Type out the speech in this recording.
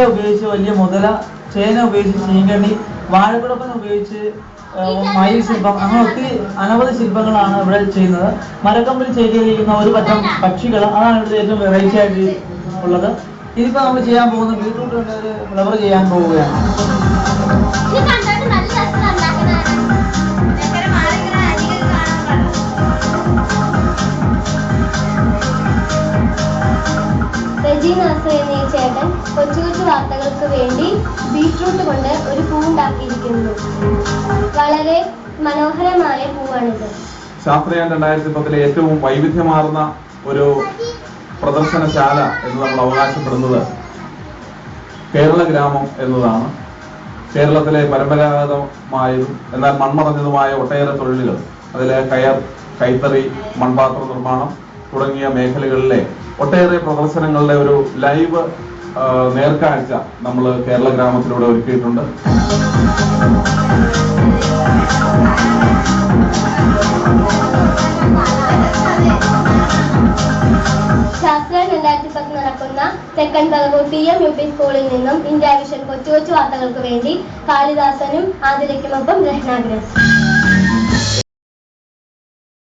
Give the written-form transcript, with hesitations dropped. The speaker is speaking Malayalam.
ഉപയോഗിച്ച് വലിയ മുതല, ചേന ഉപയോഗിച്ച് ചീങ്കണ്ണി, വാഴക്കുടപ്പൻ ഉപയോഗിച്ച് മയിൽ ശില്പം, അങ്ങനെ ഒത്തിരി അനവധി ശില്പങ്ങളാണ് ഇവിടെ ചെയ്യുന്നത്. മരക്കമ്പിൽ ചെയ്തിരിക്കുന്ന ഒരു പറ്റം പക്ഷികൾ, അതാണ് ഇവിടുത്തെ ഏറ്റവും വെറൈറ്റി ആയിട്ട് ഉള്ളത്. ഇതിപ്പോ നമ്മൾ ചെയ്യാൻ പോകുന്ന ബീട്രൂട്ട് കൊണ്ട് ഒരു ഫ്ലവർ ചെയ്യാൻ പോവുകയാണ്. എന്ന ചേട്ടൻ കൊച്ചു കൊച്ചു വാർത്തകൾക്ക് വേണ്ടി ബീട്രൂട്ട് കൊണ്ട് ഒരു പൂ ഉണ്ടാക്കിയിരിക്കുന്നു. വളരെ മനോഹരമായ പൂവാണിത്. ശാസ്ത്രീയം 2010 ഏറ്റവും വൈവിധ്യമാർന്ന ഒരു പ്രദർശനശാല എന്ന് നമ്മൾ അവകാശപ്പെടുന്നത് കേരള ഗ്രാമം എന്നതാണ്. കേരളത്തിലെ പരമ്പരാഗതമായതും എന്നാൽ മൺമറഞ്ഞതുമായ ഒട്ടേറെ തൊഴിലുകൾ, അതിലെ കയർ, കൈത്തറി, മൺപാത്ര നിർമ്മാണം തുടങ്ങിയ മേഖലകളിലെ ഒട്ടേറെ പ്രദർശനങ്ങളുടെ ഒരു ലൈവ് നേർക്കാഴ്ച നമ്മൾ കേരള ഗ്രാമത്തിലൂടെ ഒരുക്കിയിട്ടുണ്ട്. ശാസ്ത്രം 2010 നടക്കുന്ന തെക്കൻ പറവൂർ PM UP സ്കൂളിൽ നിന്നും ഇന്ത്യ വിഷൻ കൊച്ചു കൊച്ചു വാർത്തകൾക്ക് വേണ്ടി കാളിദാസനും ആതിരയ്ക്കുമൊപ്പം രഹ്നാഗ്രസ്.